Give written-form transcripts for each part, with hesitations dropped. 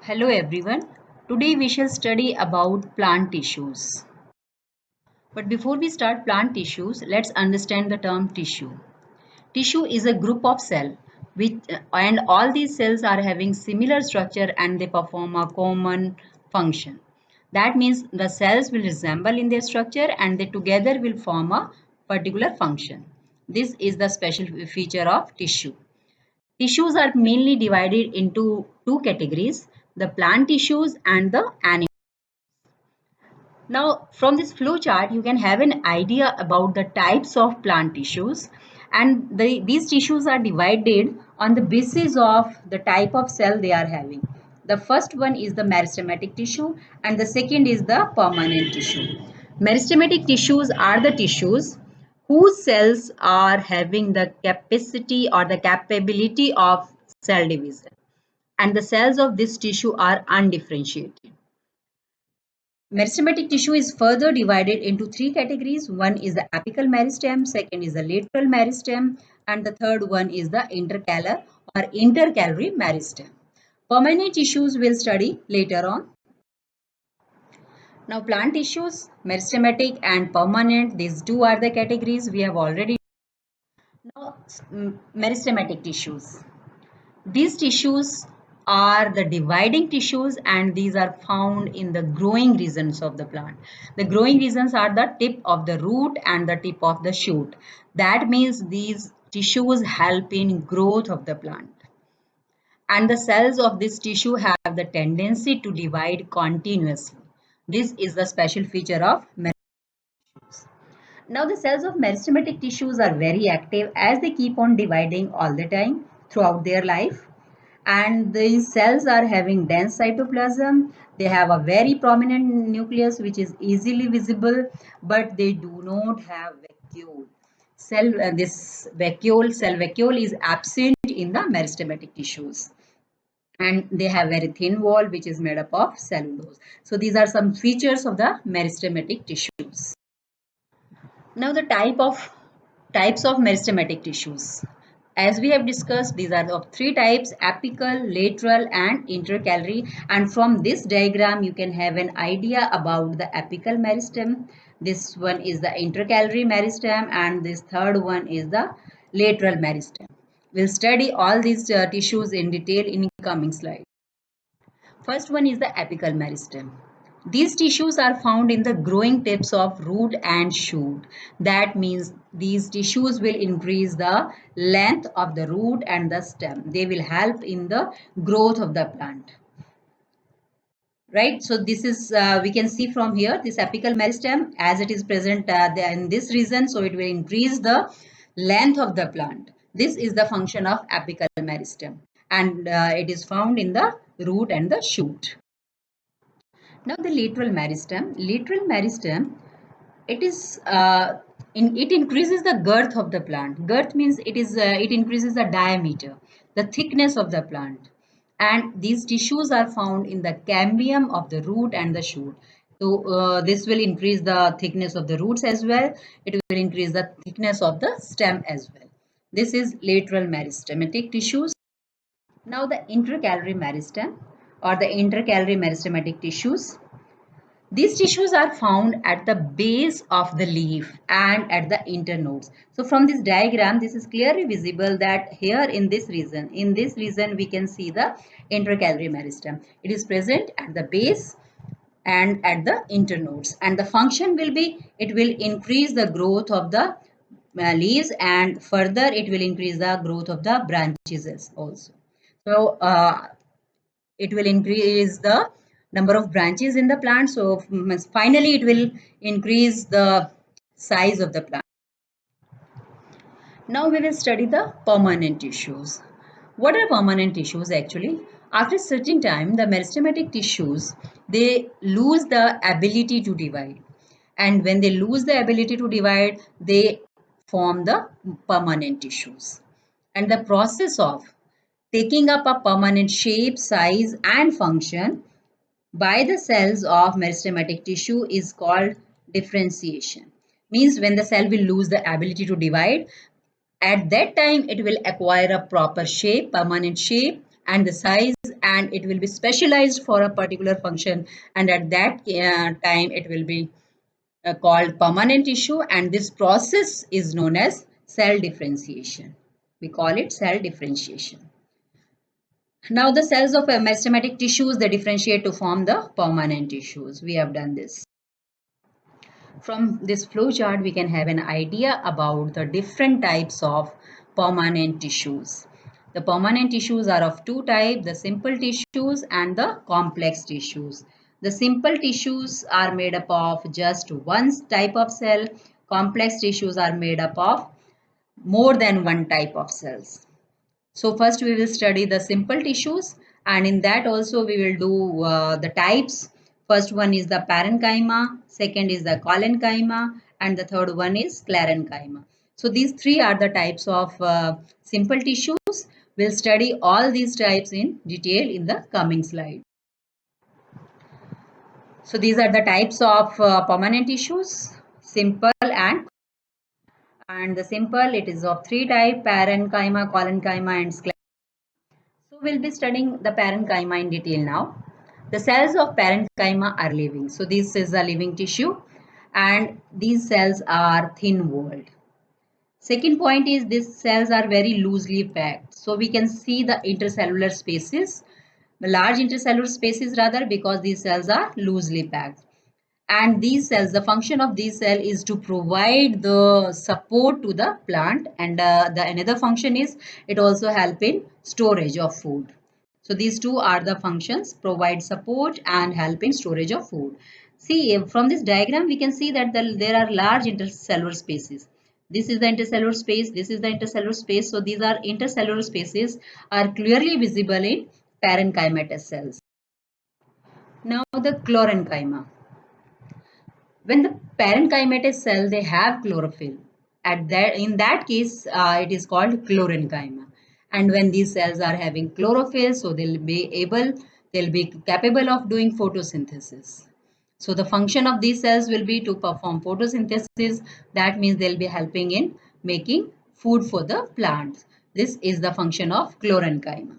Hello everyone. Today we shall study about plant tissues. But before we start plant tissues, let's understand the term tissue. Tissue is a group of cells which and all these cells are having similar structure and they perform a common function. That means the cells will resemble in their structure and they together will form a particular function. This is the special feature of tissue. Tissues are mainly divided into two categories, the plant tissues and the animal. Now, from this flow chart, you can have an idea about the types of plant tissues, and these tissues are divided on the basis of the type of cell they are having. The first one is the meristematic tissue, and the second is the permanent tissue. Meristematic tissues are the tissues whose cells are having the capacity or the capability of cell division, and the cells of this tissue are undifferentiated. Meristematic tissue is further divided into three categories. One is the apical meristem, second is the lateral meristem, and the third one is the intercalar or intercalary meristem. Permanent tissues we'll study later on. Now plant tissues, meristematic and permanent, these two are the categories we have already. Now meristematic tissues. These tissues are the dividing tissues and these are found in the growing regions of the plant. The growing regions are the tip of the root and the tip of the shoot. That means these tissues help in growth of the plant. And the cells of this tissue have the tendency to divide continuously. This is the special feature of tissues. Now the cells of meristematic tissues are very active as they keep on dividing all the time throughout their life, and these cells are having dense cytoplasm. They have a very prominent nucleus which is easily visible, but they do not have vacuole. This cell vacuole is absent in the meristematic tissues, and they have very thin wall which is made up of cellulose. So these are some features of the meristematic tissues. Now the types of meristematic tissues. As we have discussed, these are of three types: apical, lateral, and intercalary. And from this diagram, you can have an idea about the apical meristem. This one is the intercalary meristem, and this third one is the lateral meristem. We'll study all these tissues in detail in coming slides. First one is the apical meristem. These tissues are found in the growing tips of root and shoot. That means these tissues will increase the length of the root and the stem. They will help in the growth of the plant. Right, so this is we can see from here this apical meristem as it is present in this region, so it will increase the length of the plant. This is the function of apical meristem, and it is found in the root and the shoot. Now the lateral meristem. Lateral meristem, it is it increases the girth of the plant. Girth means it increases the diameter, the thickness of the plant, and these tissues are found in the cambium of the root and the shoot. So this will increase the thickness of the roots as well. It will increase the thickness of the stem as well. This is lateral meristematic tissues. Now the intercalary meristem or the intercalary meristematic tissues. These tissues are found at the base of the leaf and at the internodes. So from this diagram, this is clearly visible that here in this region we can see the intercalary meristem. It is present at the base and at the internodes, and the function will be, it will increase the growth of the leaves, and further it will increase the growth of the branches also. So it will increase the number of branches in the plant. So finally it will increase the size of the plant. Now we will study the permanent tissues. What are permanent tissues actually? After a certain time, the meristematic tissues, they lose the ability to divide. And when they lose the ability to divide, they form the permanent tissues. And the process of taking up a permanent shape, size, and function by the cells of meristematic tissue is called differentiation. Means when the cell will lose the ability to divide, at that time it will acquire a proper shape, permanent shape, and the size and it will be specialized for a particular function, and at that time it will be called permanent tissue, and this process is known as cell differentiation. We call it cell differentiation. Now the cells of meristematic tissues, they differentiate to form the permanent tissues. We have done this. From this flow chart, we can have an idea about the different types of permanent tissues. The permanent tissues are of two types, the simple tissues and the complex tissues. The simple tissues are made up of just one type of cell. Complex tissues are made up of more than one type of cells. So first we will study the simple tissues, and in that also we will do the types. First one is the parenchyma, second is the collenchyma, and the third one is sclerenchyma. So these three are the types of simple tissues. We'll study all these types in detail in the coming slide. So these are the types of permanent tissues, simple and the simple, it is of three types: parenchyma, collenchyma and sclerenchyma. So we'll be studying the parenchyma in detail now. The cells of parenchyma are living. So this is a living tissue and these cells are thin walled. Second point is these cells are very loosely packed. So we can see the intercellular spaces, the large intercellular spaces rather, because these cells are loosely packed. And these cells, the function of these cell is to provide the support to the plant, and the another function is it also help in storage of food. So these two are the functions: provide support and help in storage of food. See, from this diagram we can see that there are large intercellular spaces. This is the intercellular space, this is the intercellular space. So these are intercellular spaces are clearly visible in parenchymatous cells. Now the chlorenchyma. When the parenchymatous cell, they have chlorophyll. In that case, it is called chlorenchyma. And when these cells are having chlorophyll, so they'll be capable of doing photosynthesis. So the function of these cells will be to perform photosynthesis. That means they'll be helping in making food for the plants. This is the function of chlorenchyma.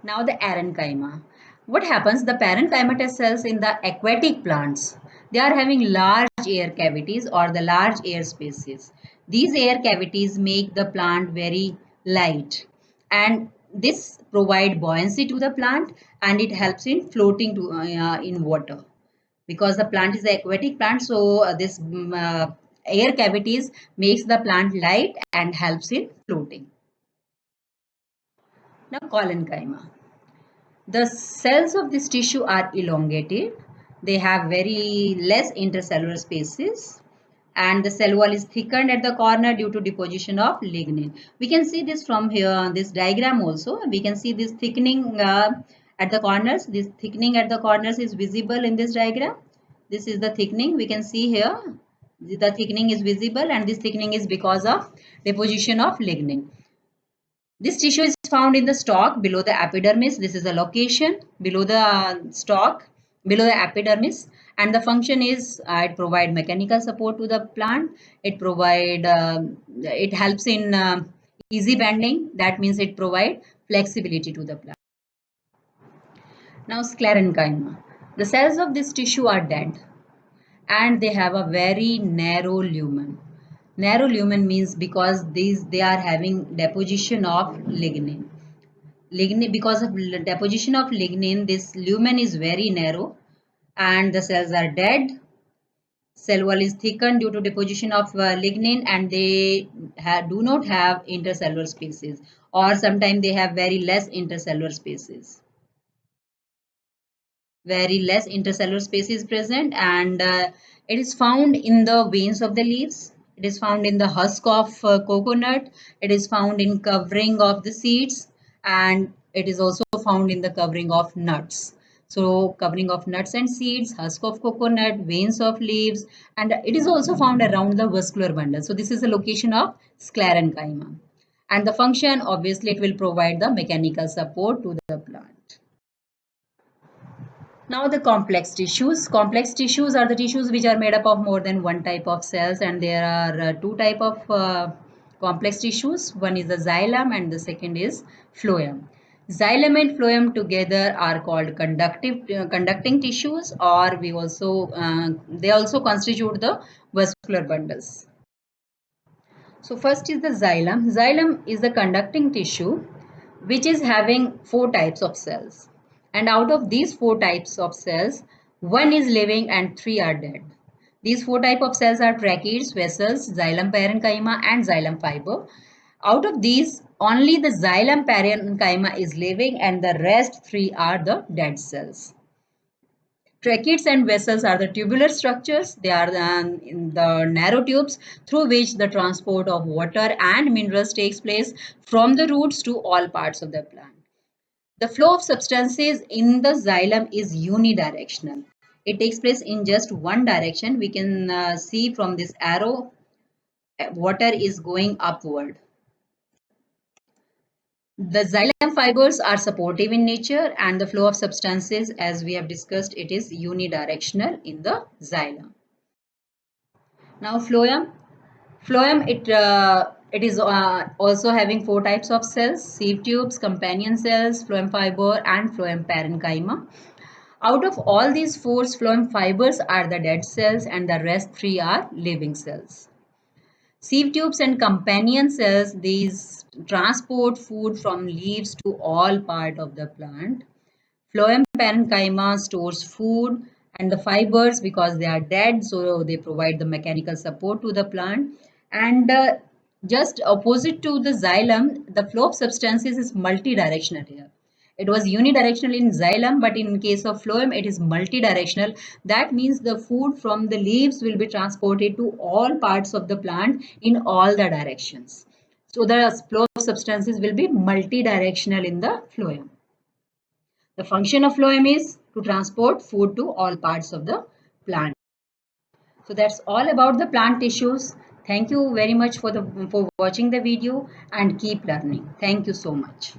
Now the arenchyma. What happens? The parenchymatous cells in the aquatic plants, they are having large air cavities or the large air spaces. These air cavities make the plant very light, and this provide buoyancy to the plant, and it helps in floating in water, because the plant is an aquatic plant. So this air cavities makes the plant light and helps in floating. Now collenchyma. The cells of this tissue are elongated. They have very less intercellular spaces, and the cell wall is thickened at the corner due to deposition of lignin. We can see this from here, this diagram also. We can see this thickening at the corners. This thickening at the corners is visible in this diagram. This is the thickening. We can see here. The thickening is visible, and this thickening is because of deposition of lignin. This tissue is found in the stalk below the epidermis. This is a location below the stalk, below the epidermis, and the function is it provide mechanical support to the plant. It helps in easy bending. That means it provide flexibility to the plant. Now sclerenchyma. The cells of this tissue are dead, and they have a very narrow lumen. Narrow lumen means because they are having deposition of lignin. Because of deposition of lignin, this lumen is very narrow and the cells are dead. Cell wall is thickened due to deposition of lignin, and they do not have intercellular spaces, or sometimes they have very less intercellular spaces. Very less intercellular space is present, and it is found in the veins of the leaves. It is found in the husk of coconut. It is found in covering of the seeds, and it is also found in the covering of nuts. So covering of nuts and seeds, husk of coconut, veins of leaves, and it is also found around the vascular bundle. So this is the location of sclerenchyma. And the function, obviously, it will provide the mechanical support to the plant. Now the complex tissues. Complex tissues are the tissues which are made up of more than one type of cells, and there are two type of complex tissues. One is the xylem and the second is phloem. Xylem and phloem together are called conducting tissues, or they also constitute the vascular bundles. So first is the xylem. Xylem is the conducting tissue which is having four types of cells. And out of these four types of cells, one is living and three are dead. These four types of cells are tracheids, vessels, xylem parenchyma and xylem fiber. Out of these, only the xylem parenchyma is living and the rest three are the dead cells. Tracheids and vessels are the tubular structures. They are in the narrow tubes through which the transport of water and minerals takes place from the roots to all parts of the plant. The flow of substances in the xylem is unidirectional. It takes place in just one direction. We can see from this arrow, water is going upward. The xylem fibers are supportive in nature and the flow of substances, as we have discussed, it is unidirectional in the xylem. Now phloem. Phloem, it is also having four types of cells: sieve tubes, companion cells, phloem fiber and phloem parenchyma. Out of all these four, phloem fibers are the dead cells and the rest three are living cells. Sieve tubes and companion cells, these transport food from leaves to all part of the plant. Phloem parenchyma stores food and the fibers because they are dead, so they provide the mechanical support to the plant. And just opposite to the xylem, the flow of substances is multidirectional here. It was unidirectional in xylem, but in case of phloem, it is multidirectional. That means the food from the leaves will be transported to all parts of the plant in all the directions. So the flow of substances will be multidirectional in the phloem. The function of phloem is to transport food to all parts of the plant. So that's all about the plant tissues. Thank you very much for watching the video and keep learning. Thank you so much.